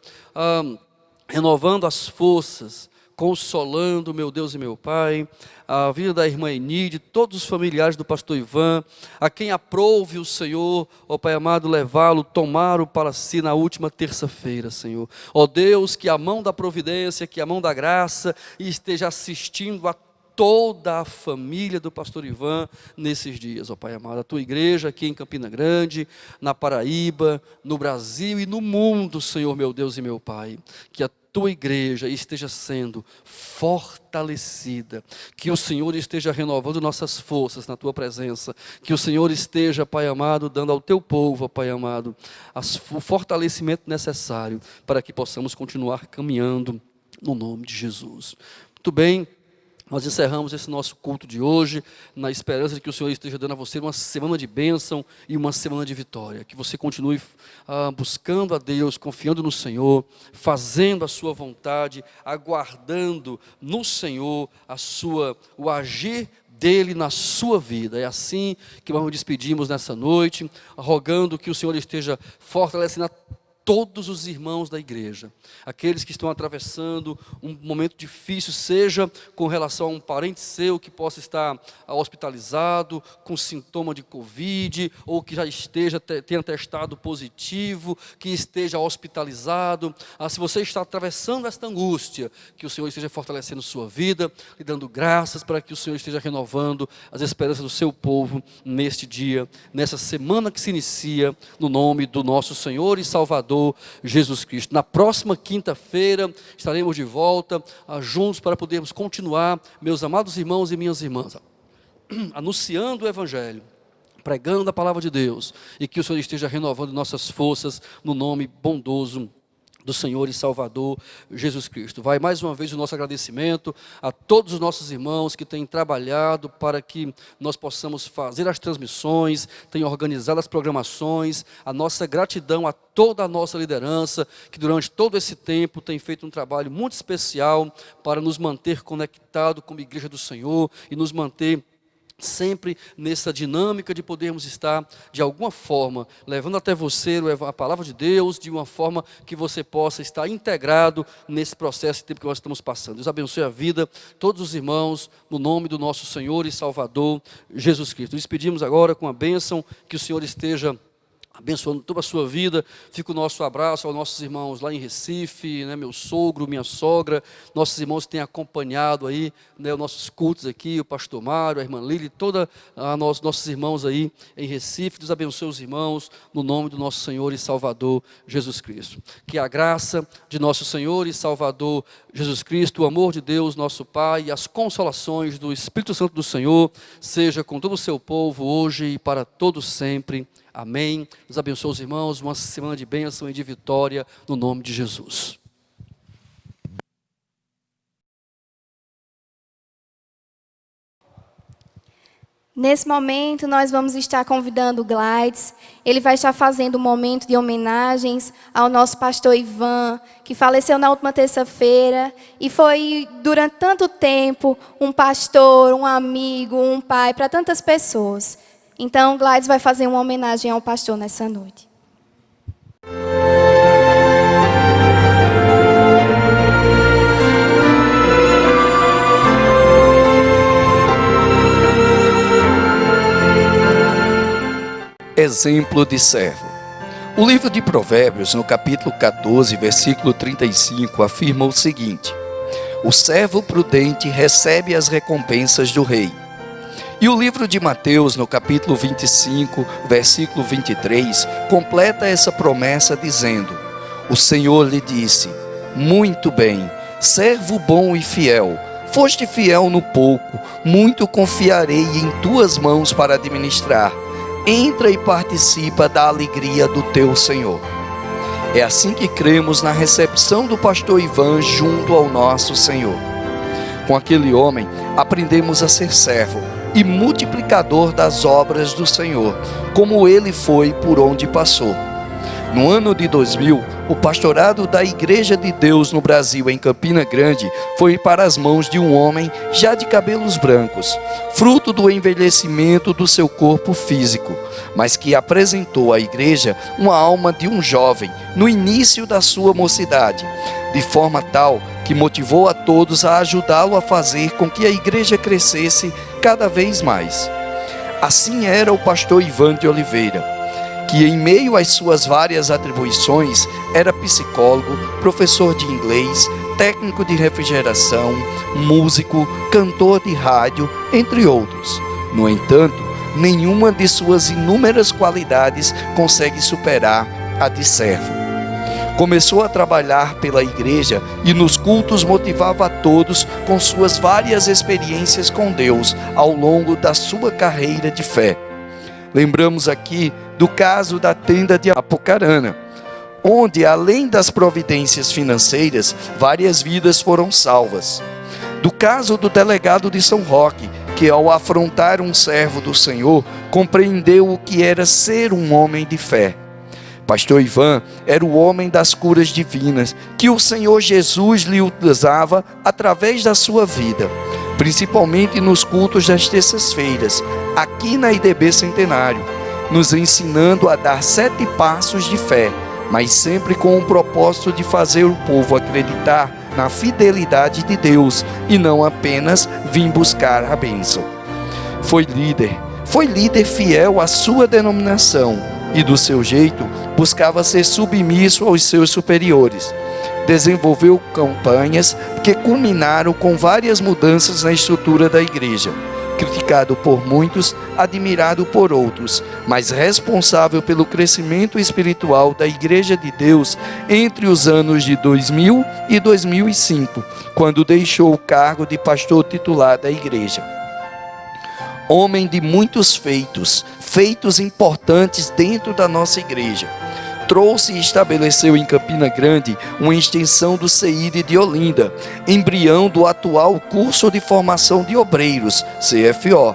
renovando as forças, consolando, meu Deus e meu Pai, a vida da irmã Enide, todos os familiares do pastor Ivan, a quem aprouve o Senhor, ó Pai amado, levá-lo, tomá-lo para si na última terça-feira, Senhor. Ó Deus, que a mão da providência, que a mão da graça esteja assistindo a toda a família do pastor Ivan nesses dias, ó Pai amado, a tua igreja aqui em Campina Grande, na Paraíba, no Brasil e no mundo, Senhor meu Deus e meu Pai, que a tua igreja esteja sendo fortalecida, que o Senhor esteja renovando nossas forças na tua presença, que o Senhor esteja, Pai amado, dando ao teu povo, Pai amado, o fortalecimento necessário para que possamos continuar caminhando no nome de Jesus. Muito bem. Nós encerramos esse nosso culto de hoje, na esperança de que o Senhor esteja dando a você uma semana de bênção e uma semana de vitória. Que você continue buscando a Deus, confiando no Senhor, fazendo a sua vontade, aguardando no Senhor o agir dele na sua vida. É assim que nós nos despedimos nessa noite, rogando que o Senhor esteja fortalecendo todos os irmãos da igreja, aqueles que estão atravessando um momento difícil, seja com relação a um parente seu que possa estar hospitalizado, com sintoma de Covid, ou que já tenha testado positivo, que esteja hospitalizado. Se você está atravessando esta angústia, que o Senhor esteja fortalecendo sua vida, lhe dando graças para que o Senhor esteja renovando as esperanças do seu povo neste dia, nessa semana que se inicia, no nome do nosso Senhor e Salvador, Jesus Cristo. Na próxima quinta-feira estaremos de volta juntos para podermos continuar, meus amados irmãos e minhas irmãs, anunciando o Evangelho, pregando a palavra de Deus, e que o Senhor esteja renovando nossas forças no nome bondoso do Senhor e Salvador Jesus Cristo. Vai mais uma vez o nosso agradecimento a todos os nossos irmãos que têm trabalhado para que nós possamos fazer as transmissões, têm organizado as programações, a nossa gratidão a toda a nossa liderança, que durante todo esse tempo tem feito um trabalho muito especial para nos manter conectados com a Igreja do Senhor e nos manter sempre nessa dinâmica de podermos estar, de alguma forma, levando até você a palavra de Deus, de uma forma que você possa estar integrado nesse processo de tempo que nós estamos passando. Deus abençoe a vida, todos os irmãos, no nome do nosso Senhor e Salvador, Jesus Cristo. Nos despedimos agora com a bênção, que o Senhor esteja abençoando toda a sua vida. Fica o nosso abraço aos nossos irmãos lá em Recife, meu sogro, minha sogra, nossos irmãos que têm acompanhado aí, os nossos cultos aqui, o pastor Mário, a irmã Lili, todos nossos irmãos aí em Recife. Deus abençoe os irmãos, no nome do nosso Senhor e Salvador, Jesus Cristo. Que a graça de nosso Senhor e Salvador, Jesus Cristo, o amor de Deus, nosso Pai, e as consolações do Espírito Santo do Senhor, seja com todo o seu povo, hoje e para todos sempre. Amém. Deus abençoe os irmãos, uma semana de bênção e de vitória, no nome de Jesus. Nesse momento, nós vamos estar convidando o Glides. Ele vai estar fazendo um momento de homenagens ao nosso pastor Ivan, que faleceu na última terça-feira e foi, durante tanto tempo, um pastor, um amigo, um pai para tantas pessoas. Então, o Glides vai fazer uma homenagem ao pastor nessa noite. Exemplo de servo. O livro de Provérbios, no capítulo 14, versículo 35, afirma o seguinte: o servo prudente recebe as recompensas do rei. E o livro de Mateus, no capítulo 25, versículo 23, completa essa promessa dizendo: o Senhor lhe disse: muito bem, servo bom e fiel, foste fiel no pouco, muito confiarei em tuas mãos para administrar. Entra e participa da alegria do teu Senhor. É assim que cremos na recepção do pastor Ivan junto ao nosso Senhor. Com aquele homem, aprendemos a ser servo e multiplicador das obras do Senhor, como ele foi por onde passou. No ano de 2000, o pastorado da Igreja de Deus no Brasil, em Campina Grande, foi para as mãos de um homem já de cabelos brancos, fruto do envelhecimento do seu corpo físico, mas que apresentou à igreja uma alma de um jovem no início da sua mocidade, de forma tal que motivou a todos a ajudá-lo a fazer com que a igreja crescesse cada vez mais. Assim era o pastor Ivan de Oliveira, que em meio às suas várias atribuições era psicólogo, professor de inglês, técnico de refrigeração, músico, cantor de rádio, entre outros. No entanto, nenhuma de suas inúmeras qualidades consegue superar a de servo. Começou a trabalhar pela igreja e nos cultos motivava a todos com suas várias experiências com Deus ao longo da sua carreira de fé. Lembramos aqui do caso da tenda de Apucarana, onde, além das providências financeiras, várias vidas foram salvas. Do caso do delegado de São Roque, que ao afrontar um servo do Senhor, compreendeu o que era ser um homem de fé. Pastor Ivan era o homem das curas divinas, que o Senhor Jesus lhe usava através da sua vida, principalmente nos cultos das terças-feiras, aqui na IDB Centenário, nos ensinando a dar 7 passos de fé, mas sempre com o propósito de fazer o povo acreditar na fidelidade de Deus e não apenas vir buscar a bênção. Foi líder fiel à sua denominação e, do seu jeito, buscava ser submisso aos seus superiores. Desenvolveu campanhas que culminaram com várias mudanças na estrutura da igreja. Criticado por muitos, admirado por outros, mas responsável pelo crescimento espiritual da Igreja de Deus entre os anos de 2000 e 2005, quando deixou o cargo de pastor titular da igreja. Homem de muitos feitos importantes dentro da nossa igreja. Trouxe e estabeleceu em Campina Grande uma extensão do CEID de Olinda, embrião do atual Curso de Formação de Obreiros, CFO.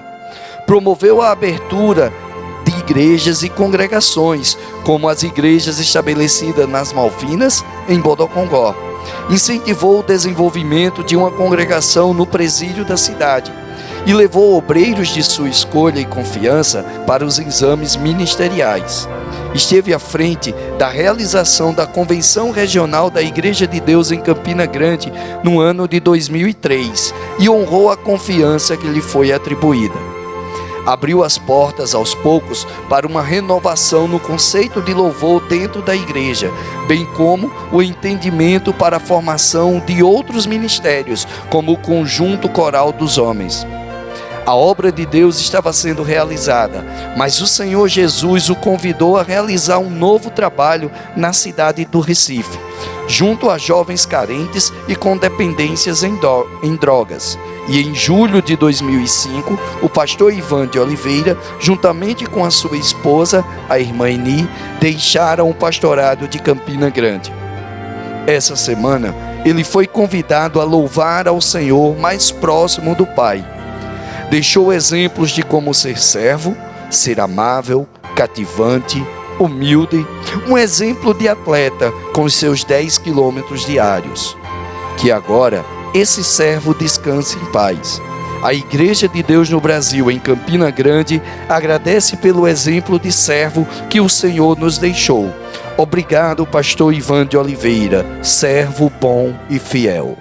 Promoveu a abertura de igrejas e congregações, como as igrejas estabelecidas nas Malvinas, em Bodocongó. Incentivou o desenvolvimento de uma congregação no presídio da cidade e levou obreiros de sua escolha e confiança para os exames ministeriais. Esteve à frente da realização da Convenção Regional da Igreja de Deus em Campina Grande no ano de 2003 e honrou a confiança que lhe foi atribuída. Abriu as portas aos poucos para uma renovação no conceito de louvor dentro da igreja, bem como o entendimento para a formação de outros ministérios, como o Conjunto Coral dos Homens. A obra de Deus estava sendo realizada, mas o Senhor Jesus o convidou a realizar um novo trabalho na cidade do Recife, junto a jovens carentes e com dependências em drogas. E em julho de 2005, o pastor Ivan de Oliveira, juntamente com a sua esposa, a irmã Eni, deixaram o pastorado de Campina Grande. Essa semana, ele foi convidado a louvar ao Senhor mais próximo do Pai. Deixou exemplos de como ser servo, ser amável, cativante, humilde, um exemplo de atleta com os seus 10 quilômetros diários. Que agora esse servo descanse em paz. A Igreja de Deus no Brasil, em Campina Grande, agradece pelo exemplo de servo que o Senhor nos deixou. Obrigado, pastor Ivan de Oliveira, servo bom e fiel.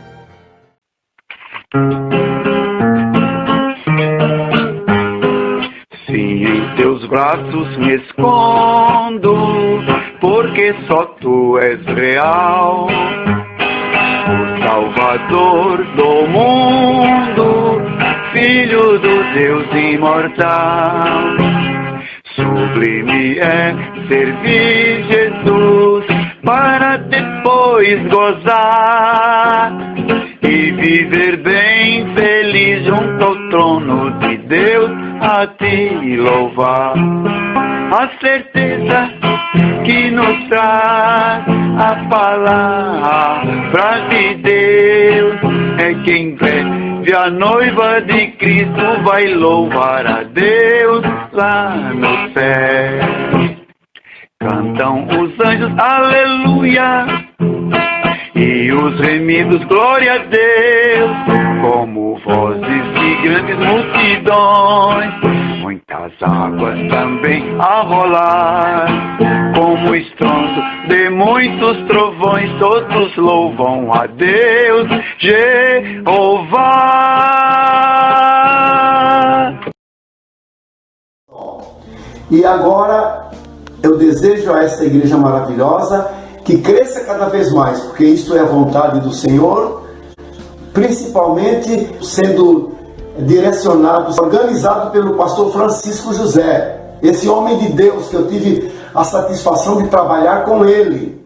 Se em teus braços me escondo, porque só tu és real, o Salvador do mundo, Filho do Deus imortal. Sublime é servir Jesus para depois gozar e viver bem feliz junto ao trono de Deus, a ti louvar. A certeza que nos traz a palavra de Deus é quem vê a noiva de Cristo vai louvar a Deus lá no céu. Cantam os anjos aleluia e os remidos glória a Deus, como vozes de grandes multidões, muitas águas também a rolar, como o estrondo de muitos trovões, todos louvam a Deus, Jeová. E agora eu desejo a esta igreja maravilhosa que cresça cada vez mais, porque isto é a vontade do Senhor, principalmente sendo direcionado, organizado pelo pastor Francisco José, esse homem de Deus que eu tive a satisfação de trabalhar com ele.